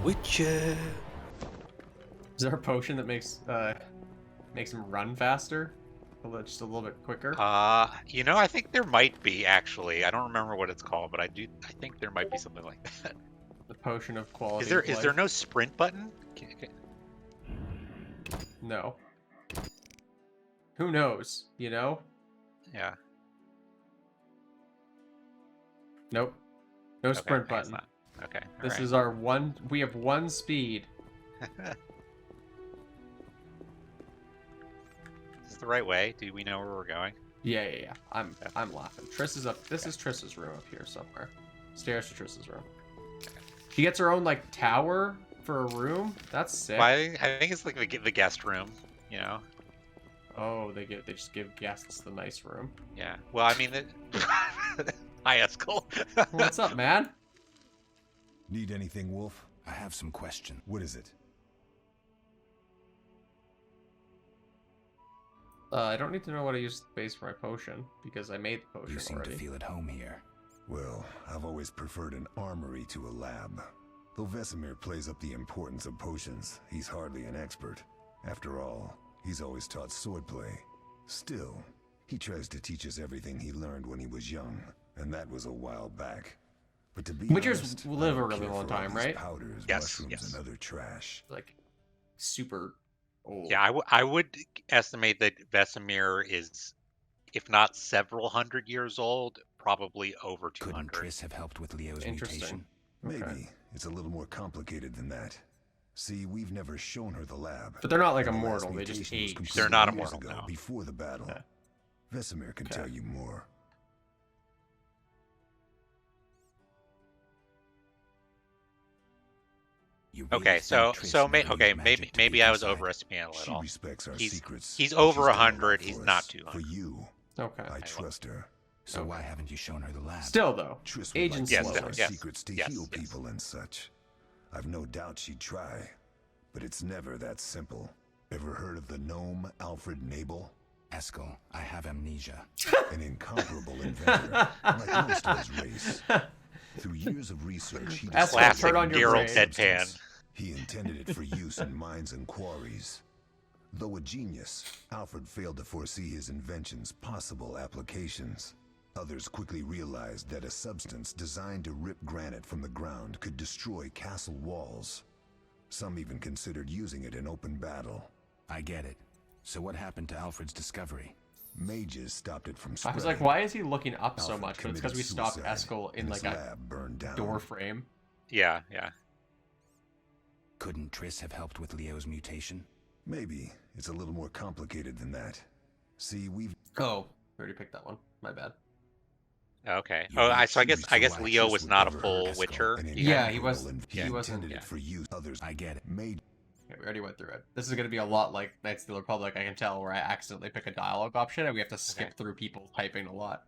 Witcha. Is there a potion that makes him run faster? Just a little bit quicker? You know, I think there might be, actually. I don't remember what it's called, but I think there might be something like that. The potion of quality. Is there no sprint button? No. Who knows, you know? Yeah. Nope. No sprint button. Okay. This is our one. We have one speed. Is this the right way? Do we know where we're going? Yeah. I'm laughing. Triss is up. This is Triss's room up here somewhere. Stairs to Triss's room. She gets her own like tower for a room. That's sick. Well, I think it's like the guest room. You know. Oh, they just give guests the nice room. Yeah. Well, I mean, hi, Eskel. What's up, man? Need anything, Wolf? I have some question. What is it? I don't need to know what I used the base for my potion because I made the potion You seem already. to feel at home here. Well, I've always preferred an armory to a lab. Though Vesemir plays up the importance of potions, he's hardly an expert. After all, he's always taught swordplay. Still, he tries to teach us everything he learned when he was young, and that was a while back. But to be Witchers honest, live I a don't really care long for all time, these right? Powders, Yes, mushrooms, yes. and other trash. Like super old. Yeah, I would estimate that Vesemir is, if not several hundred years old, probably over 200. Couldn't Triss have helped with Leo's Interesting. mutation? Okay. Maybe. It's a little more complicated than that. See, we've never shown her the lab. But they're not like And the last immortal. They just mutation was age. completed They're not years immortal, ago, no. Before the battle. Okay. Vesemir can Okay. tell you more. Okay, maybe I was overestimating a She little. respects our He's- secrets. he's and over she's done a lot 100, for he's us. not For 200. you, Okay. I trust her. So why haven't you shown her the lab? Still though, Triss would agent like Yes, to use slower. our yes, secrets to yes, heal yes. people and such. I've no doubt she'd try, but it's never that simple. Ever heard of the gnome Alfred Nabel? Eskel, I have amnesia. An incomparable inventor, like most of his race. Through years of research, he That's discovered turn on a your novel brain. Deadpan. substance. He intended it for use in mines and quarries. Though a genius, Alfred failed to foresee his invention's possible applications. Others quickly realized that a substance designed to rip granite from the ground could destroy castle walls. Some even considered using it in open battle. I get it. So what happened to Alfred's discovery? Mages stopped it from I spreading. was like, why is he looking up so Alfred much? But it's because committed we stopped suicide, Eskel in and like his a lab burned down. door frame. Yeah. Couldn't Triss have helped with Leo's mutation? Maybe. It's a little more complicated than that. See, we've... Oh, we already picked that one. My bad. Okay. You Oh, need so I guess Triss Leo was would not a ever full hurt Eskel, Witcher. an Yeah, he incomparable was- inv- he wasn't- intended yeah. it for use. Others I get it. made Okay, we already went through it. This is going to be a lot like Knights of the Republic, I can tell, where I accidentally pick a dialogue option and we have to skip through people typing a lot.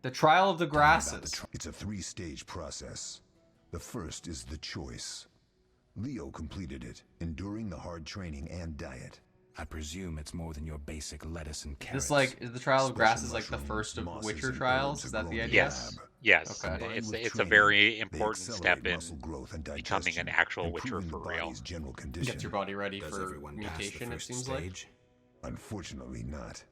The Trial of the Grasses. It's a three-stage process. The first is the choice. Leo completed it, enduring the hard training and diet. I presume it's more than your basic lettuce and carrots. This like is the Trial of Special Grasses like the mushrooms, first of mosses, Witcher and trials? herbs Is are that the grown in idea? Yes. lab. Yes. Okay. Combined with It's a training, very they important step accelerate in muscle growth and becoming an digestion, actual Witcher improving for the real. body's general condition. Gets your body ready Does for everyone pass the mutation, it first seems like. stage? Unfortunately not.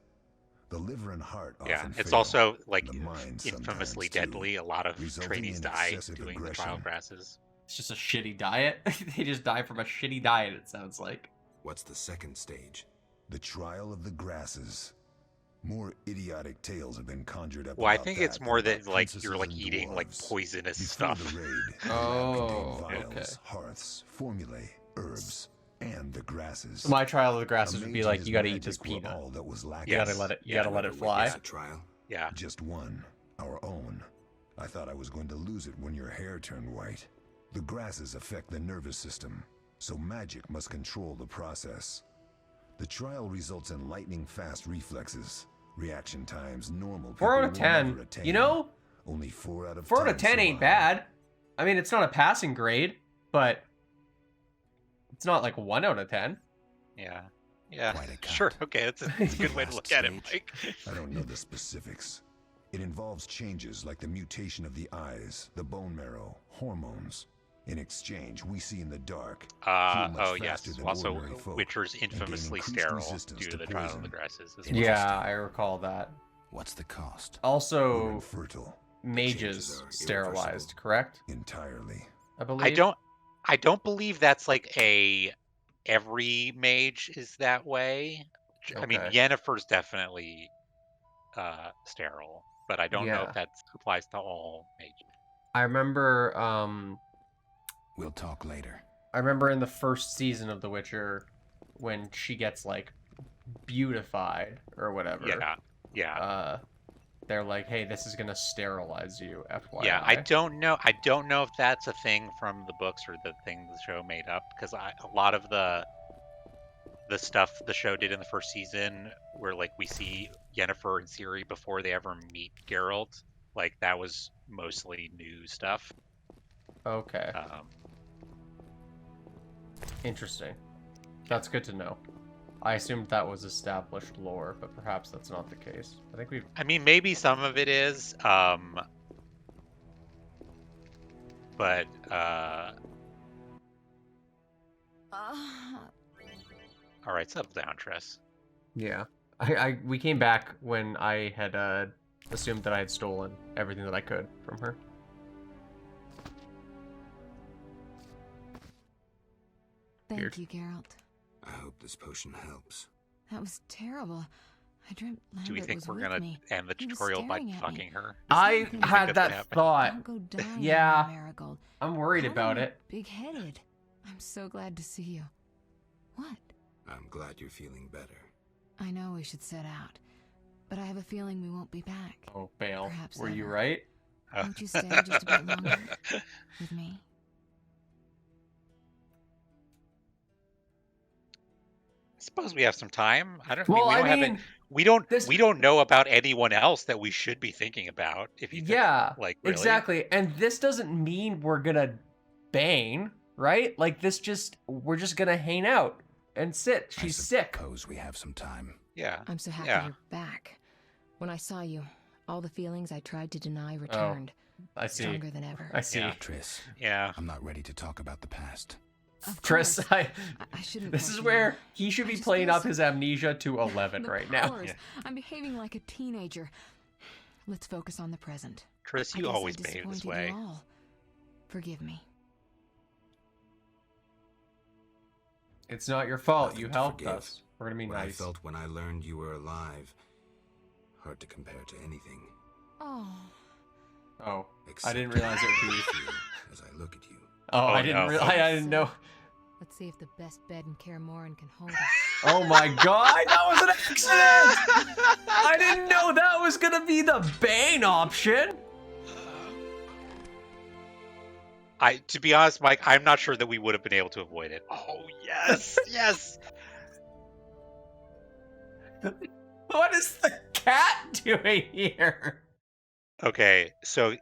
The liver and heart Yeah, often it's fail. also like The mind infamously sometimes, too, deadly. A lot of resulting trainees in die excessive doing the aggression. trial grasses. It's just a shitty diet. They just die from a shitty diet, it sounds like. What's the second stage? The trial of the grasses. More idiotic tales have been conjured up. Well, I about think that it's more than that about like you're princesses like and eating like dwarves. poisonous Before stuff. the raid, the Oh, lab contained okay. vials, hearths, formulae, herbs, and the grasses. So my Trial of the A Grasses would be mage like, and you his gotta eat this magic were peanut. all that was lacking. You Yes. gotta let it. You Yeah. gotta let it Never fly. witnessed a trial? Yeah. Just one, our own. I thought I was going to lose it when your hair turned white. The grasses affect the nervous system, so magic must control the process. The trial results in lightning-fast reflexes. Reaction times normal. 4 out of people will 10. never attain. You know, Only 4 out of 4 out of 10 ain't survive. bad. I mean, it's not a passing grade, but it's not like 1 out of 10. Yeah. Yeah. Quite a cut. Sure. Okay. That's a good way to look at it, Mike. I don't know the specifics. It involves changes like the mutation of the eyes, the bone marrow, hormones. In exchange, we see in the dark. Oh yes. Also, Witcher's infamously sterile due to the trial of the grasses. Yeah, I recall that. What's the cost? Also, fertile. mages sterilized, correct? Entirely. I believe. I don't believe that's like every mage is that way. I mean, Okay. Yennefer's definitely sterile, but I don't know if that applies to all mages. I remember We'll talk later. I remember in the first season of The Witcher when she gets like beautified or whatever. Yeah. They're like, "Hey, this is gonna sterilize you." FYI. Yeah, I don't know if that's a thing from the books or the thing the show made up, because a lot of the stuff the show did in the first season, where like we see Yennefer and Ciri before they ever meet Geralt, like that was mostly new stuff. Okay. Interesting. That's good to know. I assumed that was established lore, but perhaps that's not the case. I mean, maybe some of it is, but all right, settle down, Triss. Yeah. We came back when I had assumed that I had stolen everything that I could from her. Thank you, Geralt. I hope this potion helps. That was terrible. I dreamt Lambert Do we think was we're with gonna me. end the He was tutorial by staring at me. fucking her? I Something had good that happen. thought. Don't go dying, Yeah. Marigold. I'm worried Call about me it. Big-headed. I'm so glad to see you. What? I'm glad you're feeling better. I know we should set out, but I have a feeling we won't be back. Oh, Bale. Perhaps Were you ever. right? Won't you stay just a bit longer with me? I suppose we have some time. I don't. Well, we don't have mean, it. We don't. this- We don't know about anyone else that we should be thinking about. If you think, yeah, like really? exactly. And this doesn't mean we're gonna bang, right? Like we're just gonna hang out and sit. She's sick. I suppose we have some time. Yeah. I'm so happy Yeah. you're back. When I saw you, all the feelings I tried to deny returned. I see. Stronger than ever. I see. Yeah. Triss, Yeah. I'm not ready to talk about the past. Of Tris, course. I shouldn't. this is pressure where you. he should I be just playing feel up so- his amnesia to 11 The right now. powers. Yeah. I'm behaving like a teenager. Let's focus on the present. Triss, I you guess always I behave this disappointed you way. all. Forgive me. It's not your fault. Nothing You to helped forgive. us. We're gonna be What I nice. felt when I learned you were alive, hard to compare to anything. Oh, Oh, I Except didn't realize it would be. feel as I look at you. Oh, I Oh, didn't. no. I didn't know. let's see if the best bed in Kaer Morhen can hold us. Oh my god, that was an accident! I didn't know that was gonna be the Bane option. To be honest, Mike, I'm not sure that we would have been able to avoid it. Oh yes, yes. What is the cat doing here? Okay, so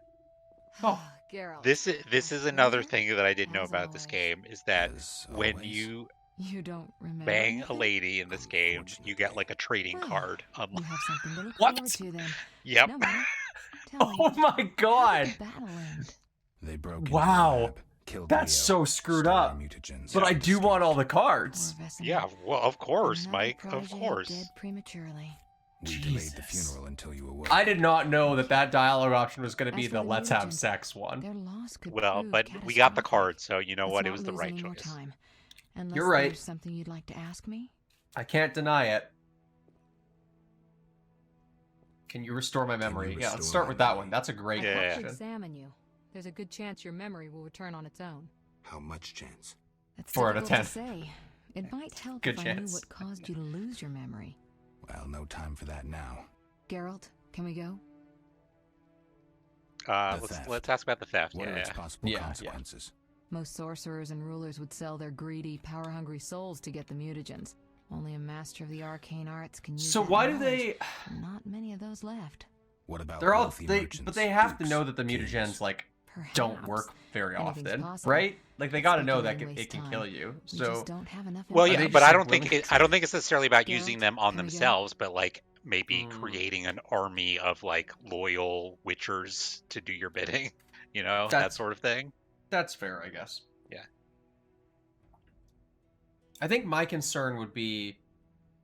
Oh, Geralt. this is another thing that I didn't know As about this always. game is that As when always. you You don't remember. bang a anything? lady in this game, you get like a trading Well, card. You have something to look What? forward to then. Yep. No matter. Tell Oh me, my how did god! the battle end? They broke into Wow. the lab, killed That's Leo, so screwed stole up. our mutagens, But I and do want all the escaped. cards. Poor Vesemir. Yeah, well, of course, Another Mike, of protege course. Dead prematurely. We delayed the Jesus. funeral until you awoke. I did not know that that dialogue option was going to be As the for the let's have mutagens, sex one. Their loss could Well, prove but we got the catastrophic. card, so you know Let's what? It not was the lose right any more choice. time. Unless You're right. there's something you'd like to ask me? I can't deny it. Can you restore my memory? Yeah, let's restore start my with that memory? one. That's a great Yeah. I'd question. examine you. There's a good chance your memory will return on its own. How much chance? That's 4 out of difficult to 10. say. It might help Good if I chance. knew what caused you to lose your memory. Well, no time for that now. Geralt, can we go? The theft. Let's ask about the theft. What are its Yeah. possible Yeah, yeah. consequences? Most sorcerers and rulers would sell their greedy, power-hungry souls to get the mutagens. Only a master of the arcane arts can use So that why do knowledge. they? Not many of those left. What about They're all wealthy they, merchants, but they have to dukes, know that the kings? mutagens like Perhaps. don't work very Anything's often, possible. right? Like they got to know that Speculating it wastes can time. kill you. We So just don't have enough Well, Are yeah, they information. but just, I like, don't think willing I don't think it's necessarily about Geralt, using them on can we go? themselves, but like maybe Mm. creating an army of like loyal witchers to do your bidding. You know, that That's- sort of thing. That's fair, I guess. Yeah. I think my concern would be,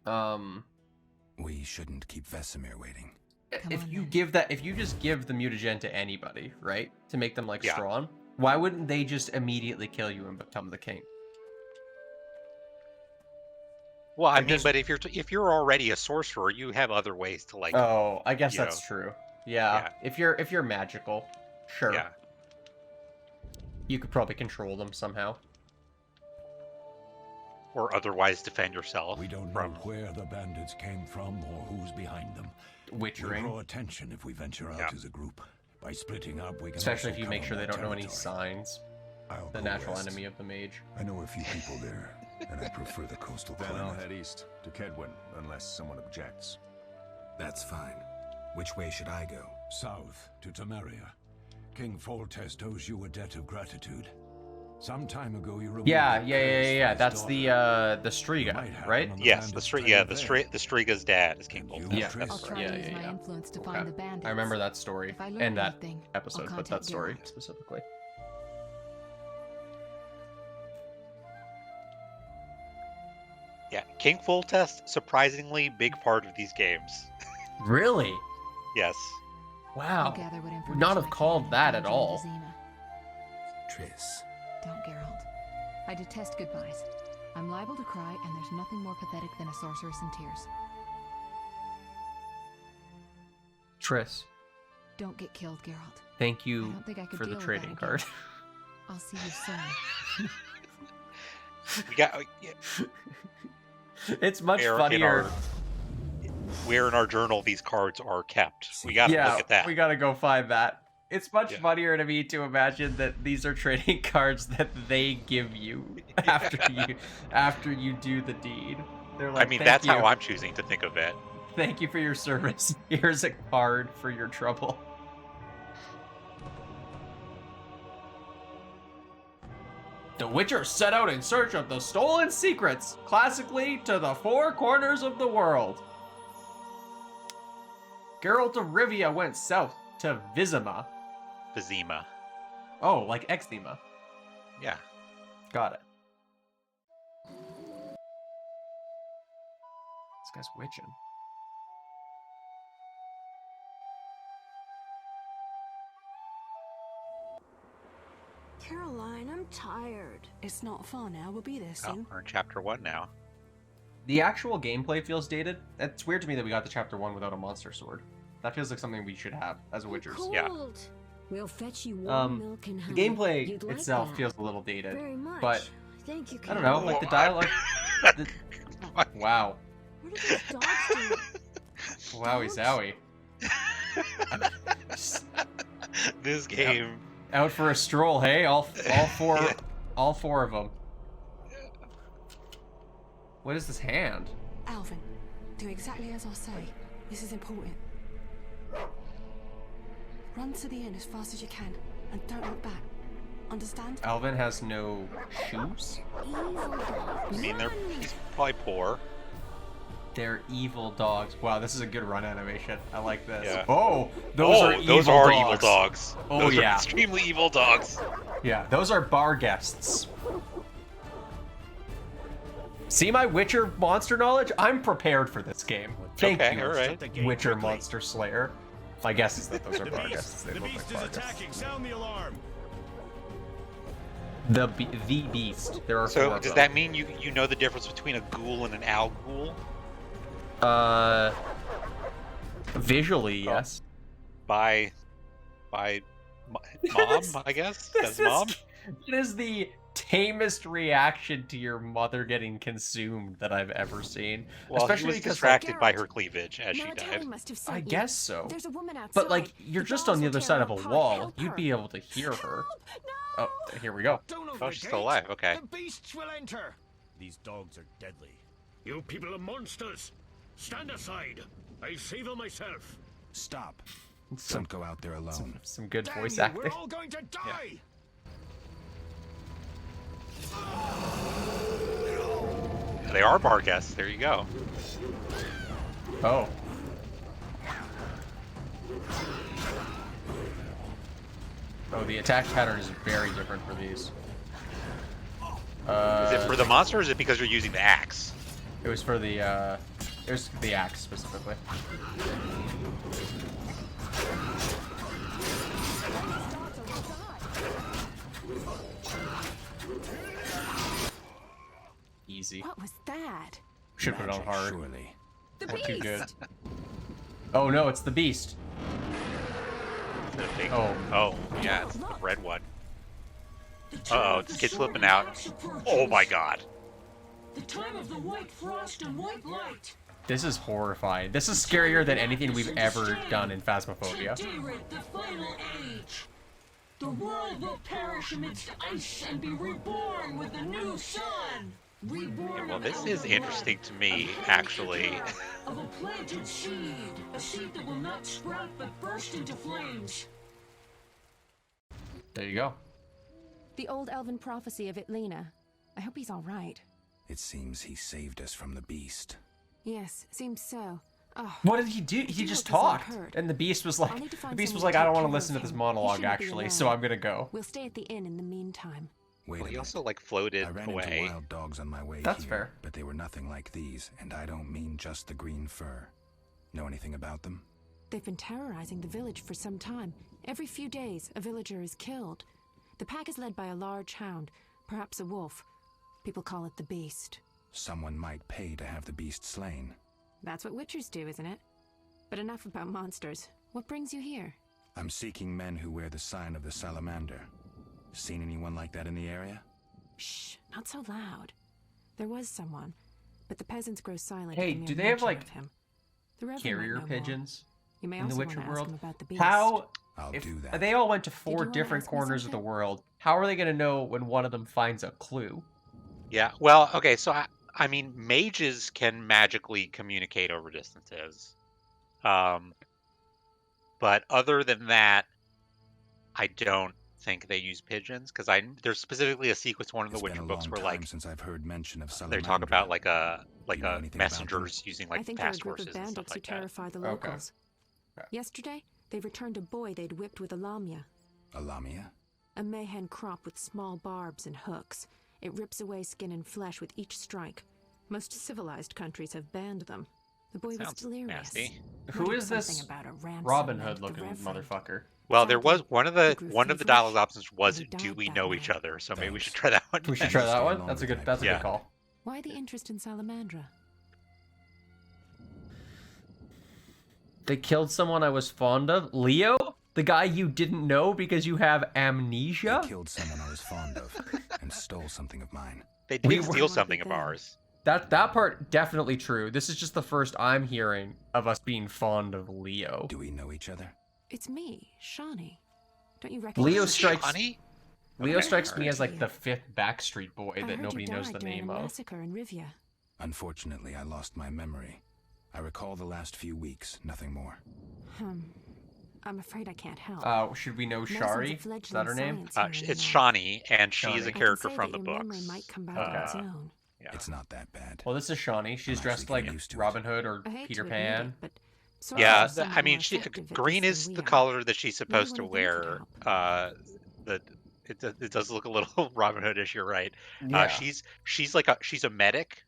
We shouldn't keep Vesemir waiting. Come if on, you then. if you just give the mutagen to anybody, right, to make them like Yeah. strong, why wouldn't they just immediately kill you and become the king? Well, I Like, mean, there's- but if you're already a sorcerer, you have other ways to like. Oh, I guess you that's know. true. Yeah. If you're magical, sure. Yeah. You could probably control them somehow. Or otherwise defend yourself. We don't know from. where the bandits came from or who's behind them. We'll Witchering. draw attention if we venture out Yeah. as a group. By splitting up, we can Especially also if you make cover sure they more don't know any territory. signs. I'll The go natural west. enemy of the mage. I know a few people there, and I prefer the coastal Then I'll climate. head east to Kedwin, unless someone objects. That's fine. Which way should I go? South to Temeria. King Foltest owes you a debt of gratitude. Some time ago, you removed Yeah. the curse from his That's daughter. the It Striga, might happen right? on the Yes, the bandits' Stri- trail yeah, there. the Striga's dad is King And Bolton. you, Yeah, Triss, I'll try Yeah, to use yeah, my yeah. influence to Okay. find the bandits. I remember that story If I learn and that anything, I'll episode, but that contact story GERALT. specifically. Yeah, King Foltest, surprisingly big part of these games. Really? Yes. I'll Wow. gather what Would information not have I called can that and at join all. Vizima. Triss. Don't, Geralt. I detest goodbyes. I'm liable to cry, and there's nothing more pathetic than a sorceress in tears. Triss, Don't get killed, Geralt. thank I you don't think I could for the deal with trading that card. again. I'll see you soon. We got It's much where funnier. where in our journal these cards are kept. We got to Yeah, look at that. we gotta go find that. It's much Yeah. funnier to me to imagine that these are trading cards that they give you after you do the deed. They're like, I mean, "Thank that's you. how I'm choosing to think of it. Thank you for your service. Here's a card for your trouble." The Witcher set out in search of the stolen secrets, classically to the four corners of the world. Geralt of Rivia went south to Vizima. Vizima. Oh, like eczema. Yeah. Got it. This guy's witching. Caroline, I'm tired. It's not far now. We'll be there Oh, soon. we're in chapter 1 now. The actual gameplay feels dated. It's weird to me that we got the chapter 1 without a monster sword. That feels like something we should have as Witchers. Yeah. Cold. We'll fetch you warm milk and The honey. gameplay You'd like itself that. feels a little dated. Very much. but Thank you, I don't know, like the dialogue. the- wow. What are those dogs doing? Wowie zowie. This game. Out for a stroll, hey? All four, Yeah. all four of them. What is this hand? Alvin, do exactly as I say. This is important. Run to the inn as fast as you can, and don't look back. Understand? Alvin has no shoes? Evil dogs. I mean, Run! he's probably poor. They're evil dogs. Wow, this is a good run animation. I like this. Yeah. Oh, those are evil those are dogs. evil dogs. Oh, Those yeah. are extremely evil dogs. Yeah, those are bar guests. See my Witcher monster knowledge? I'm prepared for this game. Thank Okay, you, alright. Witcher monster slayer. My guess is that those are bar guests. They The look beast like is bar guests. attacking. Sound the alarm. The beast. There are four So of does them. that mean you know the difference between a ghoul and an al ghoul? Visually, yes. By mom, I guess. That's mom. It is the tamest reaction to your mother getting consumed that I've ever seen. Well, he Especially was because, distracted by Geralt, her cleavage as she Military died. must have sent I you. guess so. There's a woman outside. But like, you're The just dogs on the will other tear side her of a apart. wall. Help You'd her. be able to hear her. No! Oh, here we go. Don't Oh, she's still alive. Okay. The beasts will enter. These dogs are deadly. You people are monsters. Stand aside. I save them myself. Stop. Some, Don't go out there alone. some good Damn voice you, acting. We're all going to die. They are bar guests. There you go. Oh. Oh, the attack pattern is very different for these. Is it for the monster, or is it because you're using the axe? It was for the axe specifically. Easy. What was that? Should put it on hard. Surely. The Not too good. beast! Oh no, it's the beast. The big, Oh. yeah, it's the red one. Uh-oh, this kid's flipping out. Oh my god. The time of the white frost and white light. This is horrifying. This is scarier than anything we've ever done in Phasmophobia. The final age. The world will perish amidst ice and be reborn with a new sun. Reborn Well, this out is of interesting blood, to me, of actually. hatred, of a planted seed, a seed that will not sprout but burst into flames. There you go. The old elven prophecy of Itlena. I hope he's all right. It seems he saved us from the beast. Yes, seems so. Oh, What did he do? He do just hope he's not talked, hurt. and the beast was I'll like, need to the find beast was someone like, to I don't take want to care listen to of this him. He monologue shouldn't be actually, alone. so I'm gonna go. We'll stay at the inn in the meantime. Wait Well, a he minute. also like floated I ran away. into wild dogs on my way That's here, fair. but they were nothing like these, and I don't mean just the green fur. Know anything about them? They've been terrorizing the village for some time. Every few days, a villager is killed. The pack is led by a large hound, perhaps a wolf. People call it the beast. Someone might pay to have the beast slain. That's what witchers do, isn't it? But enough about monsters. What brings you here? I'm seeking men who wear the sign of the salamander. Seen anyone like that in the area? Shh, not so loud. There was someone, but the peasants grow silent. Hey, at the mere do they have, mention like, of him. The Reverend might Carrier know more. pigeons You may in the also Witcher want to ask world. him about the beast. How? I'll If do that. they all went to you 4 wanna different ask me corners of the something? world, how are they gonna know when one of them finds a clue? Yeah, well, okay, so I mean, mages can magically communicate over distances. But other than that, I don't think they use pigeons, because there's specifically a sequence in one of the It's been Witcher a books long where time like since I've heard mention of they salamander. talk about like a Do you know anything about messengers using I like think they're a fast group horses of and stuff bandits who like that. terrify the Okay. locals. Okay. Yesterday, they returned a boy they'd whipped with a lamia, A lamia? a mayhen crop with small barbs and hooks. It rips away skin and flesh with each strike. Most civilized countries have banned them. The boy was Sounds delirious. nasty. Who Muttered is this something about a ransom Robin and Hood the looking Reverend. motherfucker? Well, there was Sadly, one of he the grew dialogue feverish, options was, and he do died we that know way. each other? So maybe we Thanks. should try that one. We should next. try that Stay one. longer That's a than good. I That's a Yeah. good call. Why the interest in Salamandra? They killed someone I was fond of. Leo, the guy you didn't know because you have amnesia. They killed someone I was fond of and stole something of mine. They We did were- steal something of ours. That part definitely true. This is just the first I'm hearing of us being fond of Leo. Do we know each other? It's me, Shawnee. Don't you recognize Leo me? strikes. Honey? Leo Okay. strikes me as like Yeah. the 5th Backstreet Boy I that heard nobody you knows died the during name a of. massacre in Rivia. Unfortunately, I lost my memory. I recall the last few weeks, nothing more. I'm afraid I can't help. Should we know Medicine's Shari? a Is fledgling that her name? science here It's anymore. Shawnee, and she's Shawnee. a I I can character say from that the your memory books. might come back on its Okay. own. Yeah. It's not that bad. Well, this is Shawnee. She's I'm dressed actually like getting used to it. Robin Hood or I hate Peter to admit Pan. it, but sorcerers Yeah, are somewhat I mean, more effective at green this is than the we are. color that she's supposed to Maybe one of them could wear. It does look a little Robin Hoodish. You're right. Yeah. She's a medic,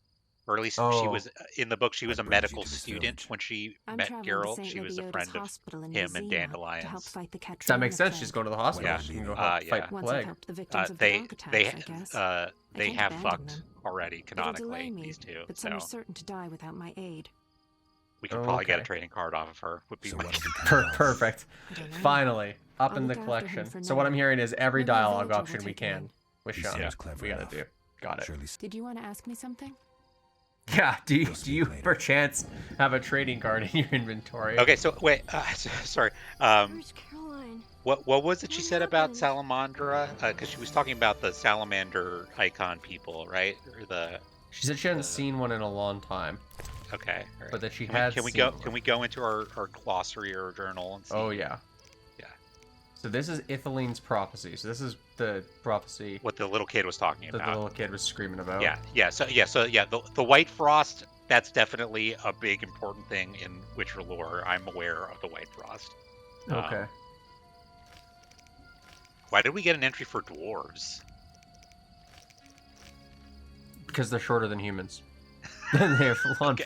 or at least she Oh. was in the book. She was a What brings you medical to this student village? when she I'm met traveling to Geralt. St. She was a Lebioda's friend of hospital in him and Vizima to help Dandelions. fight the Does that Katrina make sense? plague. She's going to the hospital. Yeah. She can go Yeah. help fight Once I've plague. helped the victims of the They dog attacks, they I guess. they I can't have abandon fucked them. already It'll delay canonically. me, These two, but some are so certain to die without my aid. we could probably get a Okay. trading card off of her. Would be So my what'll become of us? Perfect. I don't know. Finally, up I'll in the look after him collection. for So what I'm now. hearing is every Maybe the dialogue villager will option we take me can in. with He Shawnee. seems clever We gotta enough. do. Got it. Surely Did you want to ask me something? Yeah. Do We'll you speak later. perchance have a trading card in your inventory? Okay, so wait, sorry. Where's Caroline? What was it she What said about happened? Salamandra? Because she was talking about the salamander icon people, right? Or the She said she hadn't seen one in a long time, okay. All right. but that she Can we- had. Can we seen go? one. Can we go into our glossary or journal and see? Oh yeah. Yeah. So this is Ithaline's prophecy. So this is the prophecy What the little kid was talking that the about. little kid was screaming about. Yeah. So the white frost. That's definitely a big important thing in Witcher lore. I'm aware of the white frost. Okay. Why did we get an entry for dwarves? Because they're shorter than humans. They have long,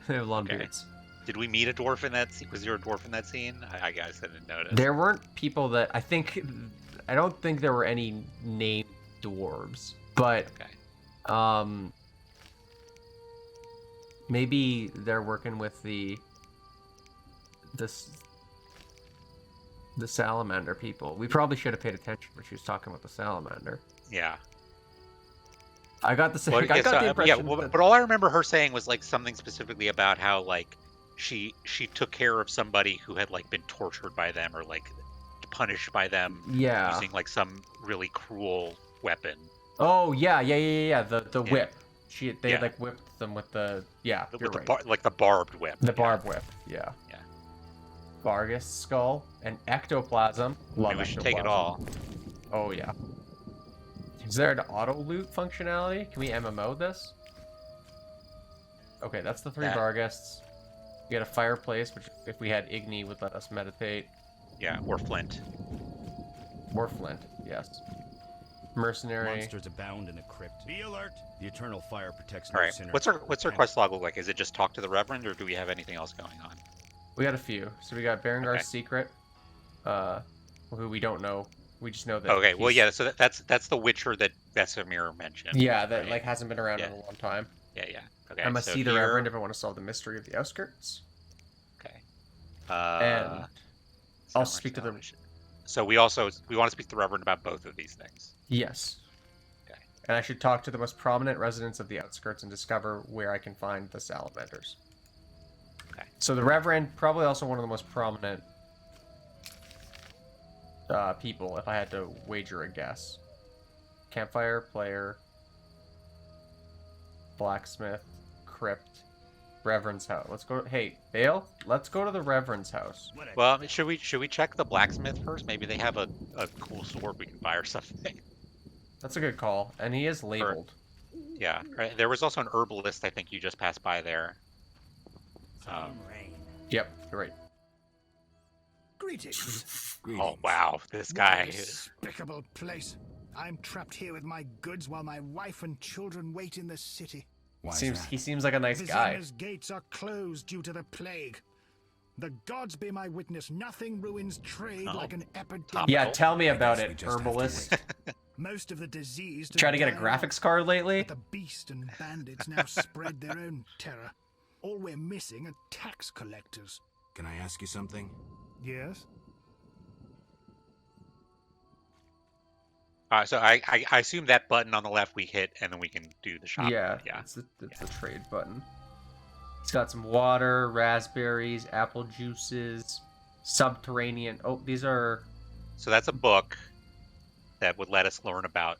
they have long beards. Did we meet a dwarf in that scene? Was there a dwarf in that scene? I guess I didn't notice. There weren't people that I don't think there were any named dwarves, but maybe they're working with the salamander people. We probably should have paid attention when she was talking about the salamander. Yeah. I got the impression. But all I remember her saying was like something specifically about how like she took care of somebody who had like been tortured by them or like punished by them using like some really cruel weapon. Oh yeah. The whip. They like whipped them with the the barbed whip. The barbed whip. Yeah. Vargas skull and ectoplasm. Love we should take it all. Oh yeah. Is there an auto loot functionality? Can we MMO this? Okay, that's the 3 Vargas. We got a fireplace, which if we had Igni would let us meditate. Yeah, or Flint. Or Flint, yes. Mercenary. Monsters abound in a crypt. Be alert! The eternal fire protects no sinner. What's our quest log look like? Is it just talk to the Reverend, or do we have anything else going on? We got a few. So we got Berengar's secret, who we don't know. We just know that. Okay, well, yeah. So that's the Witcher that Vesemir mentioned. Yeah, that like hasn't been around in a long time. Yeah. Okay. I must see the Reverend if I want to solve the mystery of the outskirts. Okay. And I'll speak to the. So we want to speak to the Reverend about both of these things. Yes. Okay. And I should talk to the most prominent residents of the outskirts and discover where I can find the salamanders. Okay. So the Reverend, probably also one of the most prominent people, if I had to wager a guess. Campfire, player, blacksmith, crypt, Reverend's house. Let's go. Hey, Bale, let's go to the Reverend's house. Well, should we check the blacksmith first? Maybe they have a cool sword we can buy or something. That's a good call, and he is labeled. Yeah, right. There was also an herbalist. I think you just passed by there. Yep, you're right. Greetings. Oh wow, this guy. Despicable place. I'm trapped here with my goods while my wife and children wait in the city. He seems like a nice guy. Vizana's gates are closed due to the plague. The gods be my witness. Nothing ruins trade like an epidemic. Yeah, tell me about it, herbalist. Most of the disease. Try to get a graphics card lately? The beast and bandits now spread their own terror. All we're missing are tax collectors. Can I ask you something? Yes. So I assume that button on the left we hit, and then we can do the shop. Yeah. It's the trade button. It's got some water, raspberries, apple juices, subterranean. Oh, these are. So that's a book that would let us learn about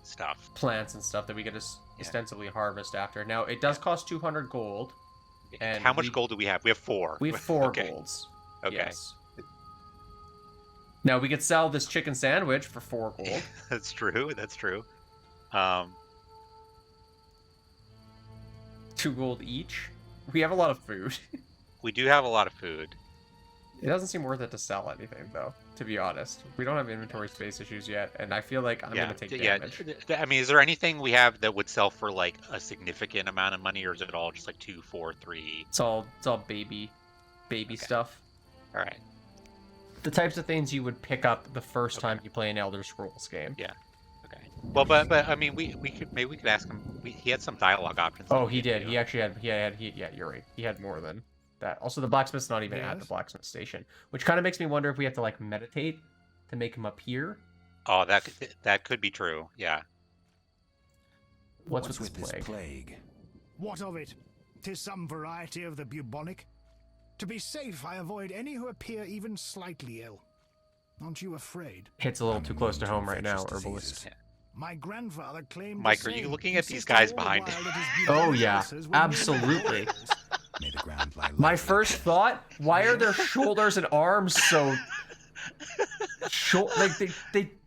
stuff. Plants and stuff that we could ostensibly harvest after. Now it does cost 200 gold. And how much gold do we have? We have 4. We have 4 golds. Okay. Yes. Now we could sell this chicken sandwich for 4 gold. That's true. 2 gold each. We have a lot of food. We do have a lot of food. It doesn't seem worth it to sell anything, though, to be honest. We don't have inventory space issues yet, and I feel like I'm going to take damage. I mean, is there anything we have that would sell for, like, a significant amount of money, or is it all just, like, 2, 4, 3? It's all baby stuff. All right. The types of things you would pick up the first time you play an Elder Scrolls game. Yeah. Okay. Well, but I mean, we could ask him. He had some dialogue options. Oh, he did. He actually had. Yeah, you're right. He had more than that. Also, the blacksmith's not even at the blacksmith station, which kind of makes me wonder if we have to like meditate to make him appear. Oh, that could be true. Yeah. What's with this plague? What of it? 'Tis some variety of the bubonic. To be safe, I avoid any who appear even slightly ill. Aren't you afraid? Hits a little too close to home right now, herbalist. My grandfather claimed. Mike, are you looking at these guys behind you? Oh yeah, absolutely. My first thought: why are their shoulders and arms so short? Like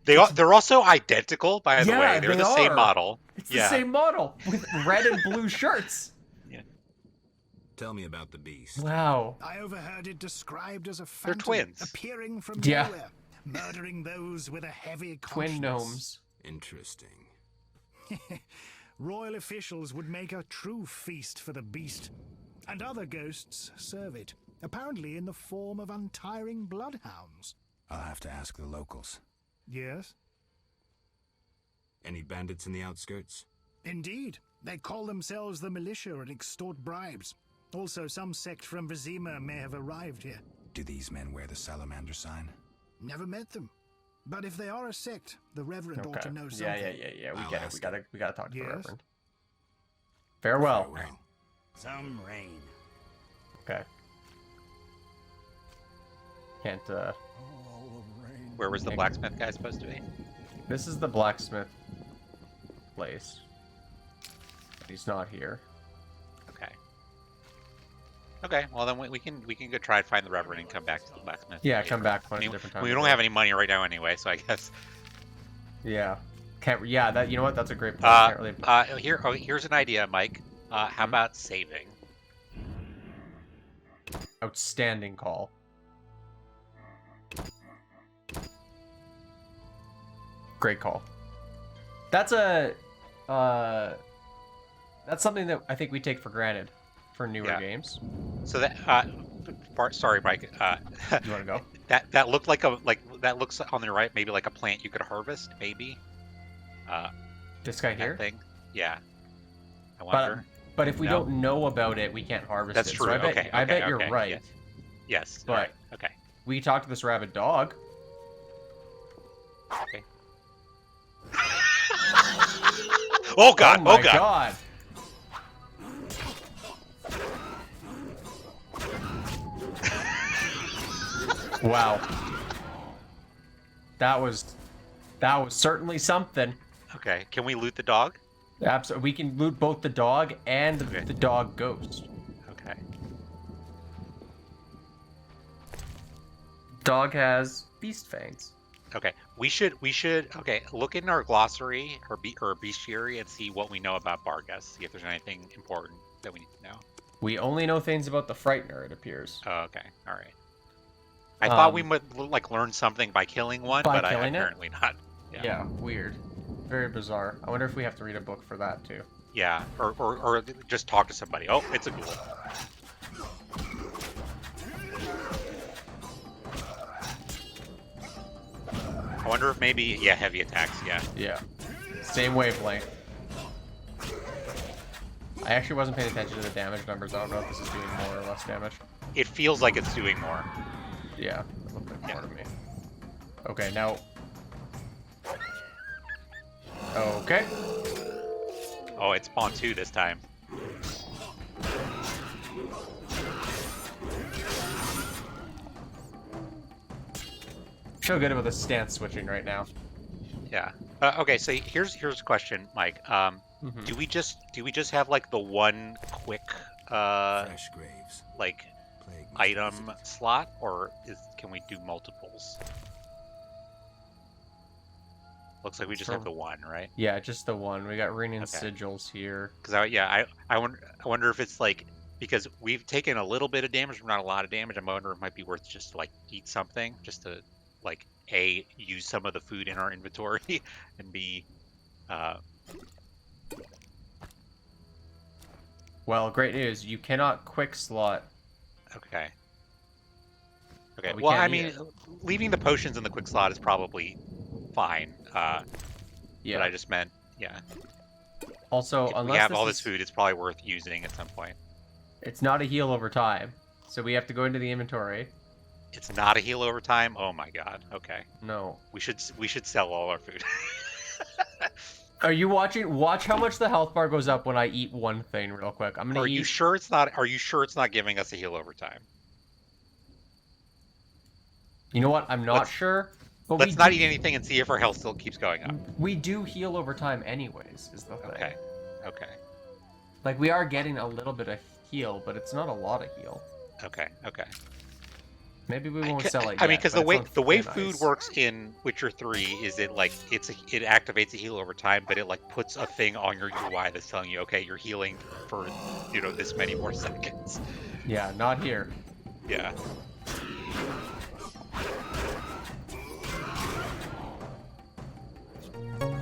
they're also identical, by the way. They're the same model. It's the same model with red and blue shirts. Tell me about the beast. Wow. I overheard it described as a phantom twins. appearing from Yeah. nowhere. murdering those with a heavy Twin conscience. gnomes. Interesting. Royal officials would make a true feast for the beast, and other ghosts serve it, apparently in the form of untiring bloodhounds. I'll have to ask the locals. Yes? Any bandits in the outskirts? Indeed. They call themselves the militia and extort bribes. Also, some sect from Vizima may have arrived here. Do these men wear the salamander sign? Never met them. But if they are a sect, the Reverend ought to know something. Yeah. We get it. We gotta talk to the Yes? Reverend. Farewell. Farewell. Some rain. Okay. Can't, Where was the blacksmith guy supposed to be? This is the blacksmith place. He's not here. Okay. Okay, well then we can go try and find the Reverend and come back to the blacksmith. Yeah, later. come back a I bunch mean, of different times. we don't have any money right now anyway, so I guess. Yeah. Can't. Yeah. That. You know what? That's a great point. Can't really... Here's an idea, Mike. How about saving? Outstanding call. Great call. That's a. That's something that I think we take for granted for newer games. So that. Sorry, Mike. You want to go? That looked like that looks on the right, maybe like a plant you could harvest, maybe. This guy here? Thing. Yeah. I wonder. But if we don't know about it, we can't harvest That's it. true. So I bet you're right. Yes. Yes. But right. Okay. We talked to this rabid dog. Okay. Oh God! Oh my God! Wow. That was certainly something. Okay. Can we loot the dog? Absolutely. We can loot both the dog and the dog ghost. Okay. Dog has beast fangs. Okay. We should look in our glossary or bestiary and see what we know about Barghest. See if there's anything important that we need to know. We only know things about the Frightener, it appears. Oh, okay. All right. I thought we would learn something by killing one, but apparently not. Yeah, weird. Very bizarre. I wonder if we have to read a book for that too. Yeah, or just talk to somebody. Oh, it's a ghoul. I wonder if maybe heavy attacks. Yeah. Same wavelength. I actually wasn't paying attention to the damage numbers. I don't know if this is doing more or less damage. It feels like it's doing more. Yeah, it looked like more to me. Okay, now. Okay. Oh, it's spawn 2 this time. Feel good about the stance switching right now. Yeah. Okay, so here's a question, Mike. Do we just have like the one quick fresh graves, like item slot, or can we do multiples? Looks like we just have the one, right? Yeah, just the one. We got Renin sigils here. Because I wonder if it's like, because we've taken a little bit of damage, but not a lot of damage. I wonder if it might be worth just to like eat something, just to like A, use some of the food in our inventory, and B, well, great news. You cannot quick slot. Okay. Okay. Well, I mean, leaving the potions in the quick slot is probably fine. Yeah. But I just meant, yeah. Also, if unless we have all this food, it's probably worth using at some point. It's not a heal over time, so we have to go into the inventory. It's not a heal over time. Oh my God. Okay. No. We should sell all our food. Are you watching? Watch how much the health bar goes up when I eat one thing real quick. I'm gonna. Are you sure it's not giving us a heal over time? You know what? I'm not sure. But let's not eat anything and see if our health still keeps going up. We do heal over time anyways, is the thing. Okay. Okay. Like, we are getting a little bit of heal, but it's not a lot of heal. Okay. Okay. Maybe we won't sell it yet. I mean, because the way food ice. works in Witcher 3 is it activates a heal over time, but it like puts a thing on your UI that's telling you, okay, you're healing for this many more seconds. Yeah, not here. Yeah. Geralt.